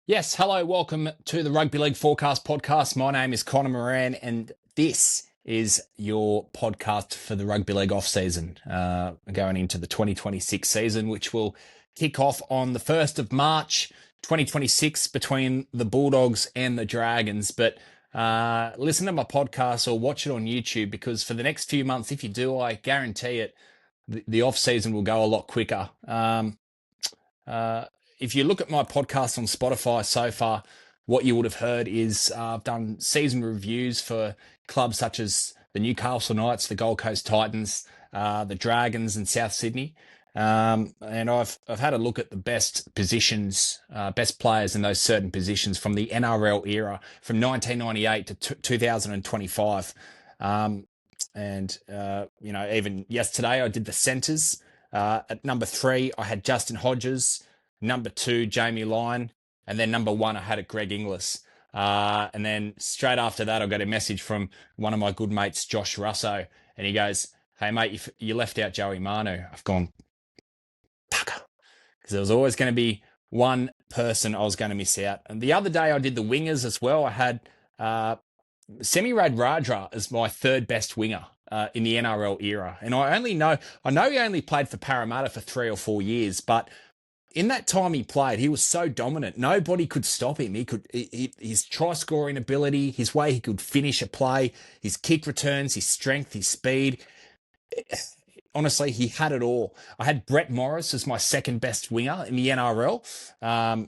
Yes, hello, welcome to the Rugby League Forecast podcast. My name is Connor Moran, and this is your podcast for the Rugby League off season, going into the 2026 season, which will kick off on the 1st of March 2026 between the Bulldogs and the Dragons. But listen to my podcast or watch it on YouTube, because for the next few months, if you do, I guarantee it, the off season will go a lot quicker. Uh, if you look at my podcast on Spotify so far, what you would have heard is I've done season reviews for clubs such as the Newcastle Knights, the Gold Coast Titans, the Dragons, and South Sydney. And I've had a look at the best positions, best players in those certain positions from the NRL era, from 1998 to 2025. Even yesterday I did the centres. At number 3, I had Justin Hodges. Number 2, Jamie Lyon. And then number 1, I had a Greg Inglis. And then straight after that, I got a message from one of my good mates, Josh Russo. And he goes, "Hey, mate, you left out Joey Manu." I've gone, pucker. Because there was always going to be one person I was going to miss out. And the other day, I did the wingers as well. I had Semi Radradra as my third best winger in the NRL era. And I know he only played for Parramatta for 3 or 4 years, but in that time he played, he was so dominant. Nobody could stop him. His try scoring ability, his way he could finish a play, his kick returns, his strength, his speed. Honestly, he had it all. I had Brett Morris as my second best winger in the NRL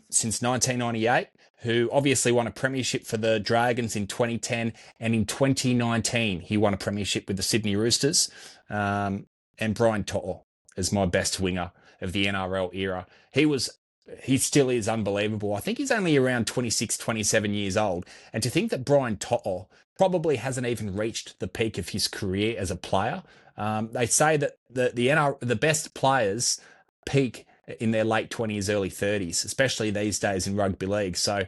since 1998, who obviously won a premiership for the Dragons in 2010, and in 2019 he won a premiership with the Sydney Roosters. And Brian To'o as my best winger of the NRL era. He still is unbelievable. I think he's only around 26, 27 years old. And to think that Brian To'o probably hasn't even reached the peak of his career as a player. They say that the best players peak in their late 20s, early 30s, especially these days in rugby league. So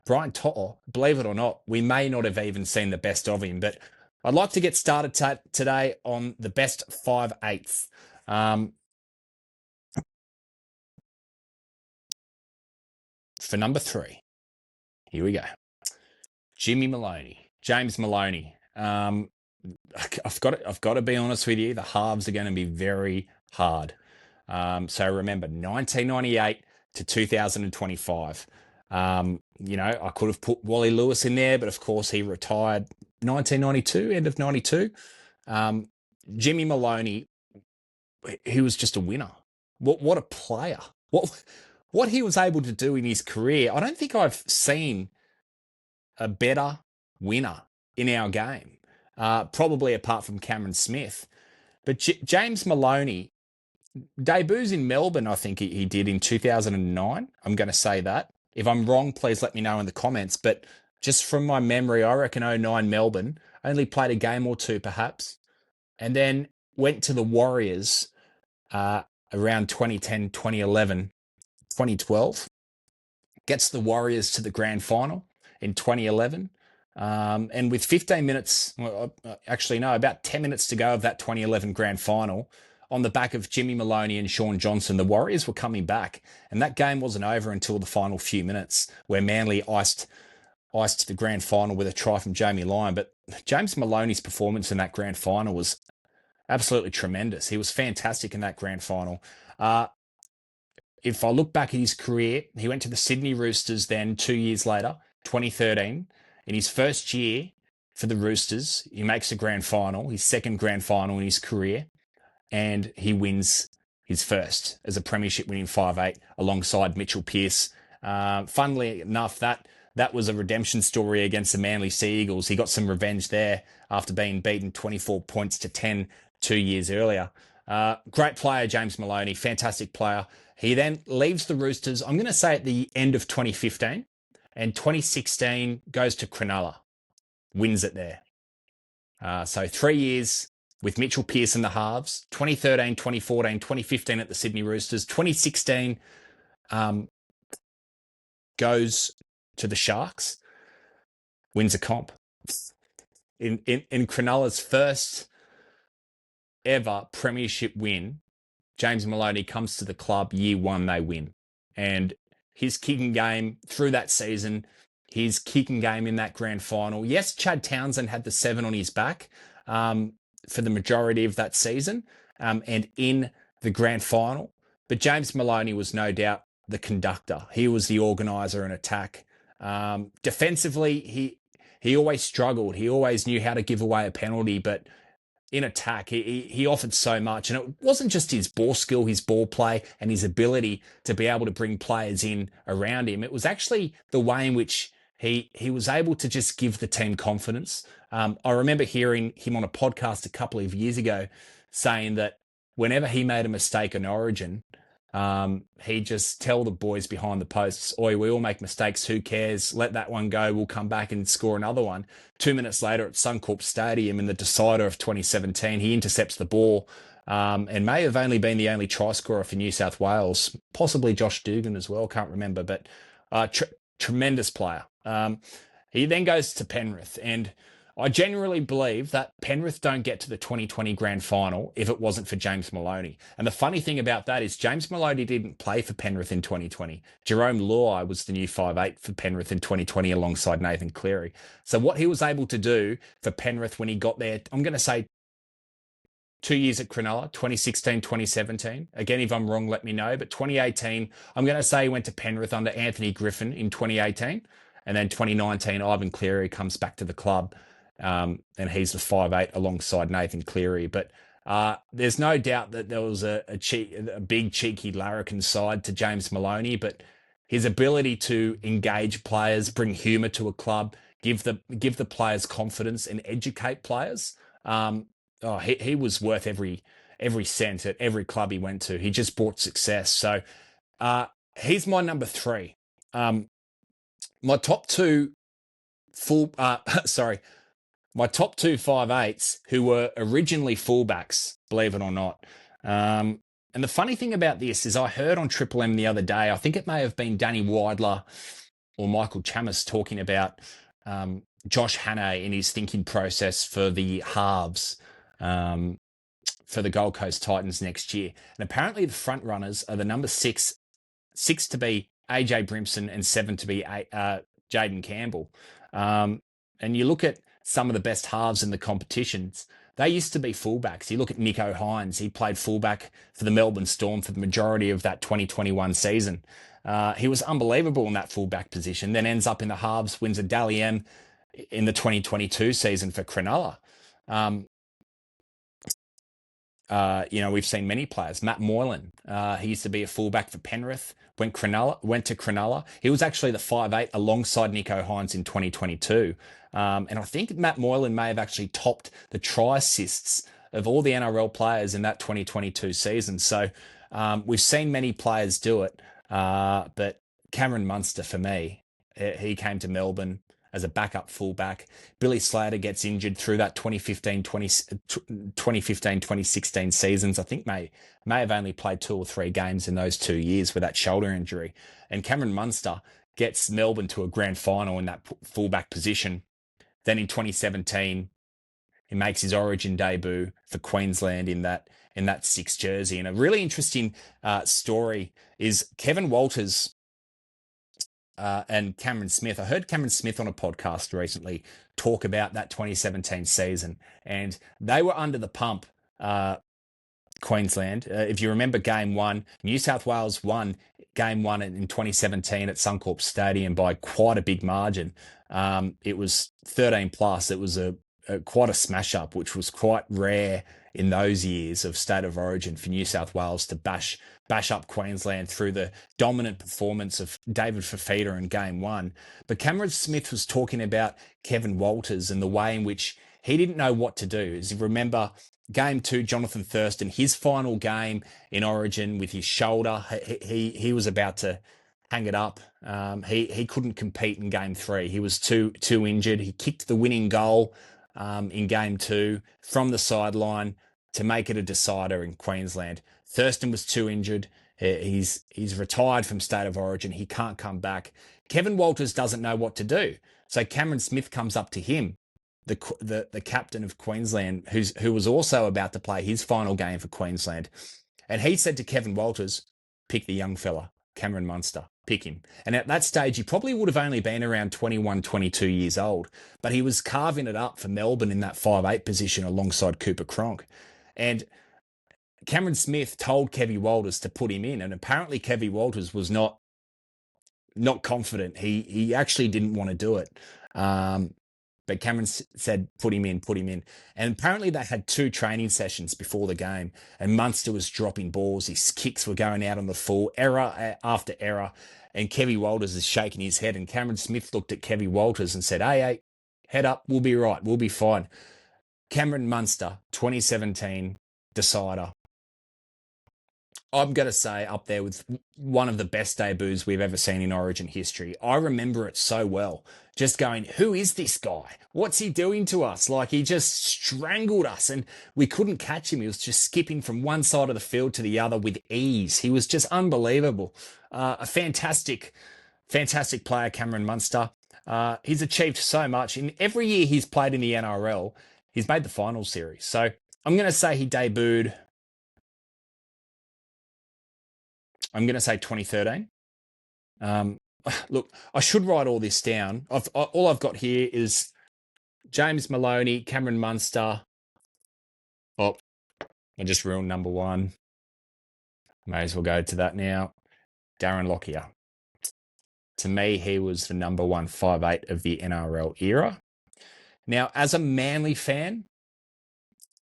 Brian To'o, believe it or not, we may not have even seen the best of him. But I'd like to get started today on the best 5/8. For number 3, here we go. James Maloney. I've got to be honest with you. The halves are going to be very hard. So remember, 1998 to 2025. I could have put Wally Lewis in there, but of course he retired 1992, end of 92. Jimmy Maloney, he was just a winner. What a player. What he was able to do in his career, I don't think I've seen a better winner in our game, probably apart from Cameron Smith. But James Maloney, debuts in Melbourne, I think he did in 2009. I'm going to say that. If I'm wrong, please let me know in the comments. But just from my memory, I reckon '09 Melbourne, only played a game or two perhaps, and then went to the Warriors around 2010, 2011, 2012. Gets the Warriors to the grand final in 2011. And with 15 minutes, about 10 minutes to go of that 2011 grand final, on the back of Jimmy Maloney and Sean Johnson, the Warriors were coming back. And that game wasn't over until the final few minutes, where Manly iced the grand final with a try from Jamie Lyon. But James Maloney's performance in that grand final was absolutely tremendous. He was fantastic in that grand final. If I look back at his career, he went to the Sydney Roosters then 2 years later, 2013. In his first year for the Roosters, he makes a grand final, his second grand final in his career, and he wins his first as a premiership winning 5/8 alongside Mitchell Pearce. Funnily enough, that was a redemption story against the Manly Sea Eagles. He got some revenge there after being beaten 24 points to 10 2 years earlier. Great player, James Maloney, fantastic player. He then leaves the Roosters, I'm going to say at the end of 2015, and 2016 goes to Cronulla, wins it there. So 3 years with Mitchell Pearce in the halves, 2013, 2014, 2015 at the Sydney Roosters, 2016 goes to the Sharks, wins a comp. In Cronulla's first ever premiership win, James Maloney comes to the club, year 1 they win. And his kicking game through that season, his kicking game in that grand final. Yes, Chad Townsend had the 7 on his back for the majority of that season and in the grand final. But James Maloney was no doubt the conductor. He was the organizer in attack. Defensively, he always struggled. He always knew how to give away a penalty, but in attack, he offered so much. And it wasn't just his ball skill, his ball play, and his ability to be able to bring players in around him. It was actually the way in which he was able to just give the team confidence. I remember hearing him on a podcast a couple of years ago saying that whenever he made a mistake in Origin, he'd just tell the boys behind the posts, "Oi, we all make mistakes. Who cares? Let that one go. We'll come back and score another one." 2 minutes later at Suncorp Stadium in the decider of 2017, he intercepts the ball and may have only been the only try scorer for New South Wales, possibly Josh Dugan as well. Can't remember, but tremendous player. He then goes to Penrith, and I genuinely believe that Penrith don't get to the 2020 grand final if it wasn't for James Maloney. And the funny thing about that is James Maloney didn't play for Penrith in 2020. Jerome Luai was the new 5'8" for Penrith in 2020 alongside Nathan Cleary. So what he was able to do for Penrith when he got there, I'm going to say 2 years at Cronulla, 2016, 2017. Again, if I'm wrong, let me know. But 2018, I'm going to say he went to Penrith under Anthony Griffin in 2018. And then 2019, Ivan Cleary comes back to the club. And he's the 5'8" alongside Nathan Cleary. But there's no doubt that there was a big, cheeky larrikin side to James Maloney, but his ability to engage players, bring humour to a club, give the players confidence and educate players. He was worth every cent at every club he went to. He just brought success. So he's my number 3. My top two my top 2 5'8s who were originally fullbacks, believe it or not. And the funny thing about this is I heard on Triple M the other day, I think it may have been Danny Weidler or Michael Chammas talking about Josh Hannay in his thinking process for the halves for the Gold Coast Titans next year. And apparently the front runners are the number 6 to be AJ Brimson and 7 to be Jaden Campbell. And you look at some of the best halves in the competitions, they used to be fullbacks. You look at Nico Hines, he played fullback for the Melbourne Storm for the majority of that 2021 season. He was unbelievable in that fullback position, then ends up in the halves, wins a Dally M in the 2022 season for Cronulla. We've seen many players. Matt Moylan, he used to be a fullback for Penrith, went to Cronulla. He was actually the 5'8" alongside Nico Hines in 2022. And I think Matt Moylan may have actually topped the try assists of all the NRL players in that 2022 season. So we've seen many players do it. But Cameron Munster, for me, he came to Melbourne as a backup fullback. Billy Slater gets injured through that 2015-2016 seasons. I think may have only played 2 or 3 games in those 2 years with that shoulder injury. And Cameron Munster gets Melbourne to a grand final in that fullback position. Then in 2017, he makes his Origin debut for Queensland in that 6 jersey. And a really interesting story is Kevin Walters and Cameron Smith. I heard Cameron Smith on a podcast recently talk about that 2017 season, and they were under the pump, Queensland. If you remember game 1, New South Wales won game 1 in 2017 at Suncorp Stadium by quite a big margin. It was 13 plus. It was quite a smash up, which was quite rare in those years of State of Origin for New South Wales to bash up Queensland through the dominant performance of David Fifita in game 1. But Cameron Smith was talking about Kevin Walters and the way in which he didn't know what to do. As you remember, game 2, Jonathan Thurston, his final game in Origin with his shoulder, he was about to hang it up. He couldn't compete in game 3. He was too injured. He kicked the winning goal in game 2 from the sideline to make it a decider in Queensland. Thurston was too injured. He's retired from State of Origin. He can't come back. Kevin Walters doesn't know what to do. So Cameron Smith comes up to him, the captain of Queensland, who was also about to play his final game for Queensland. And he said to Kevin Walters, pick the young fella, Cameron Munster. pick him. And at that stage, he probably would have only been around 21, 22 years old, but he was carving it up for Melbourne in that 5'8 position alongside Cooper Cronk. And Cameron Smith told Kevy Walters to put him in, and apparently Kevy Walters was not confident. He actually didn't want to do it. But Cameron said, put him in, put him in. And apparently they had 2 training sessions before the game, and Munster was dropping balls. His kicks were going out on the full, error after error. And Kevy Walters is shaking his head. And Cameron Smith looked at Kevy Walters and said, hey, head up, we'll be right, we'll be fine. Cameron Munster, 2017 decider. I'm going to say up there with one of the best debuts we've ever seen in Origin history. I remember it so well. Just going, who is this guy? What's he doing to us? Like, he just strangled us and we couldn't catch him. He was just skipping from one side of the field to the other with ease. He was just unbelievable. A fantastic player, Cameron Munster. He's achieved so much. In every year he's played in the NRL, he's made the final series. So I'm going to say he debuted... I'm going to say 2013. Look, I should write all this down. All I've got here is James Maloney, Cameron Munster. Oh, I just ruined number 1. May as well go to that now. Darren Lockyer. To me, he was the number 1 5'8 of the NRL era. Now, as a Manly fan,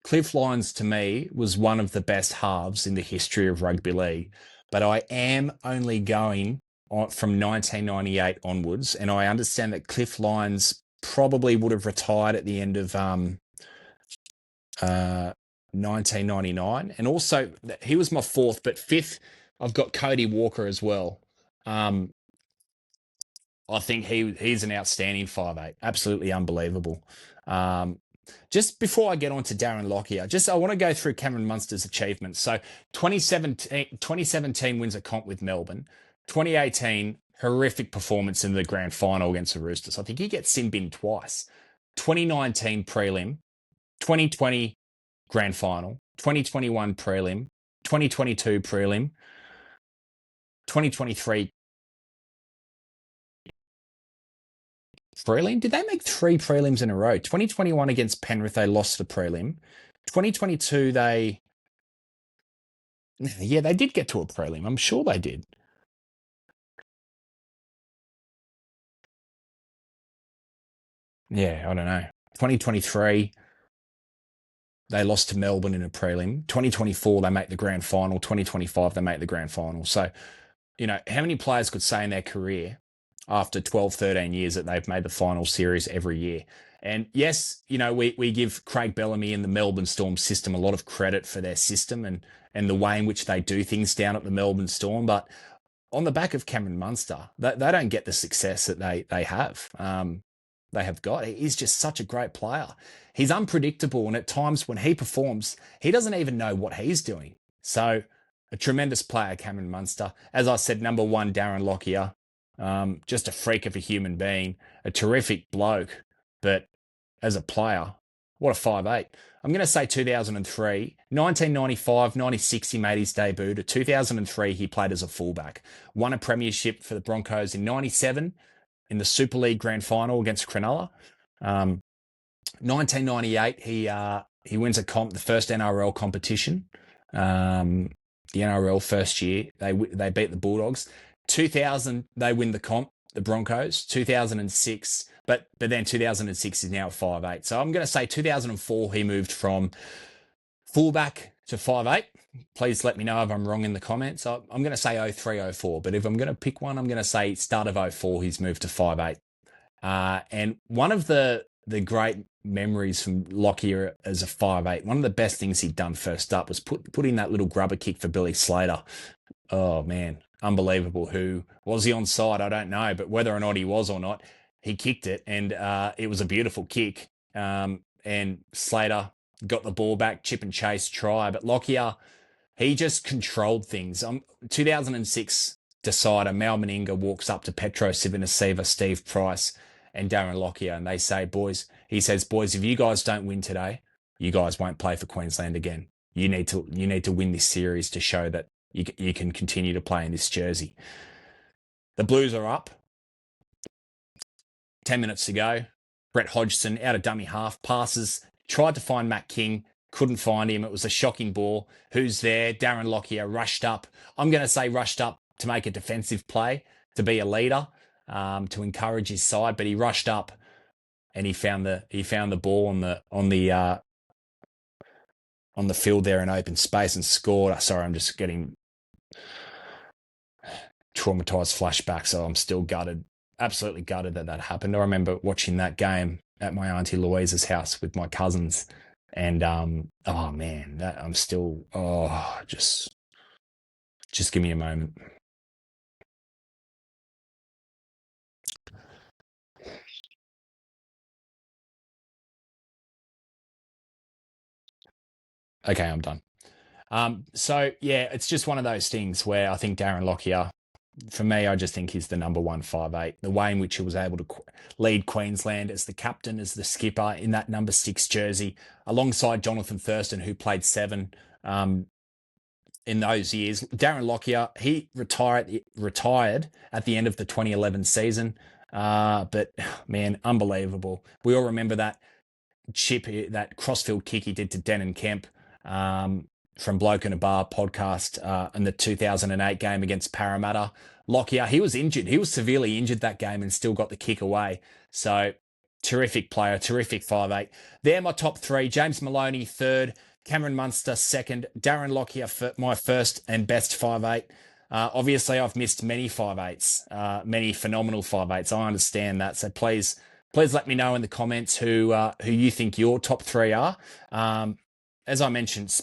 Cliff Lyons to me was one of the best halves in the history of rugby league. But I am only going from 1998 onwards, and I understand that Cliff Lyons probably would have retired at the end of 1999. And also, he was my 4th, but 5th, I've got Cody Walker as well. I think he's an outstanding 5'8", absolutely unbelievable. Just before I get on to Darren Lockyer, I want to go through Cameron Munster's achievements. So 2017 wins a comp with Melbourne. 2018, horrific performance in the grand final against the Roosters. I think he gets sin bin twice. 2019 prelim, 2020 grand final, 2021 prelim, 2022 prelim, 2023 prelim. Did they make 3 prelims in a row? 2021 against Penrith, they lost the prelim. 2022, they did get to a prelim. I'm sure they did. Yeah, I don't know. 2023, they lost to Melbourne in a prelim. 2024, they make the grand final. 2025, they make the grand final. So, how many players could say in their career after 12, 13 years that they've made the final series every year? And yes, we give Craig Bellamy and the Melbourne Storm system a lot of credit for their system and the way in which they do things down at the Melbourne Storm. But on the back of Cameron Munster, they don't get the success that they have. They have got. He's just such a great player. He's unpredictable, and at times when he performs, he doesn't even know what he's doing. So a tremendous player, Cameron Munster. As I said, number 1, Darren Lockyer. Just a freak of a human being, a terrific bloke, but as a player, what a 5'8". I'm going to say 2003. 1995, 96, he made his debut. To 2003, he played as a fullback. Won a premiership for the Broncos in 97 in the Super League Grand Final against Cronulla. 1998, he wins a comp, the first NRL competition. The NRL first year, they beat the Bulldogs. 2000, they win the comp, the Broncos. 2006, but then 2006 is now 5'8". So I'm going to say 2004, he moved from fullback to 5'8". Please let me know if I'm wrong in the comments. I'm going to say 03, 04, but if I'm going to pick one, I'm going to say start of 04, he's moved to 5'8". And one of the great memories from Lockyer as a 5'8", one of the best things he'd done first up was put in that little grubber kick for Billy Slater. Oh, man, unbelievable. Who was he onside? I don't know, but whether or not he was or not, he kicked it, and it was a beautiful kick. And Slater got the ball back, chip and chase try, but Lockyer, he just controlled things. 2006 decider, Mal Meninga walks up to Petro Civoniceva, Steve Price, and Darren Lockyer, and they say, boys, if you guys don't win today, you guys won't play for Queensland again. You need to win this series to show that you can continue to play in this jersey. The Blues are up. 10 minutes to go. Brett Hodgson out of dummy half, passes, tried to find Matt King, couldn't find him. It was a shocking ball. Who's there? Darren Lockyer rushed up. I'm going to say rushed up to make a defensive play, to be a leader, to encourage his side, but he rushed up and he found the ball on the field there in open space and scored. Sorry, I'm just getting traumatized flashback, so I'm still gutted, absolutely gutted that happened. I remember watching that game at my Auntie Louisa's house with my cousins, and oh man, that I'm still just give me a moment. Okay, I'm done. So yeah, it's just one of those things where I think Darren Lockyer, for me, I just think he's the number 158. The way in which he was able to lead Queensland as the captain, as the skipper in that number 6 jersey, alongside Jonathan Thurston, who played 7 in those years. Darren Lockyer, he retired at the end of the 2011 season. But man, unbelievable. We all remember that chip, that crossfield kick he did to Denon Kemp from Bloke in a Bar podcast in the 2008 game against Parramatta. Lockyer, he was injured. He was severely injured that game and still got the kick away. So terrific player, terrific 5'8". They're my top 3. James Maloney, 3rd. Cameron Munster, 2nd. Darren Lockyer, my first and best 5'8". Obviously, I've missed many 5'8s, many phenomenal 5'8s. I understand that. So please let me know in the comments who you think your top 3 are. As I mentioned,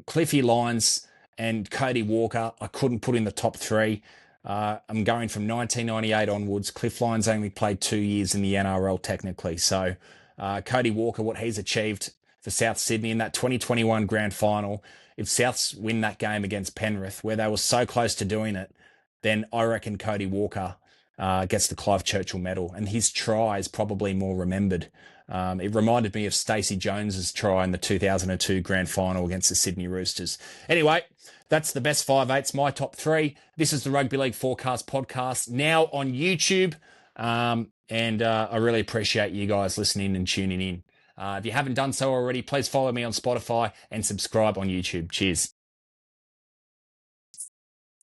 Cliffy Lyons and Cody Walker, I couldn't put in the top 3. I'm going from 1998 onwards. Cliff Lyons only played 2 years in the NRL technically. So Cody Walker, what he's achieved for South Sydney in that 2021 grand final, if Souths win that game against Penrith, where they were so close to doing it, then I reckon Cody Walker gets the Clive Churchill medal, and his try is probably more remembered. It reminded me of Stacey Jones's try in the 2002 grand final against the Sydney Roosters. Anyway, that's the best 5'8s, my top 3. This is the Rugby League Forecast podcast, now on YouTube, and I really appreciate you guys listening and tuning in. If you haven't done so already, please follow me on Spotify and subscribe on YouTube. Cheers.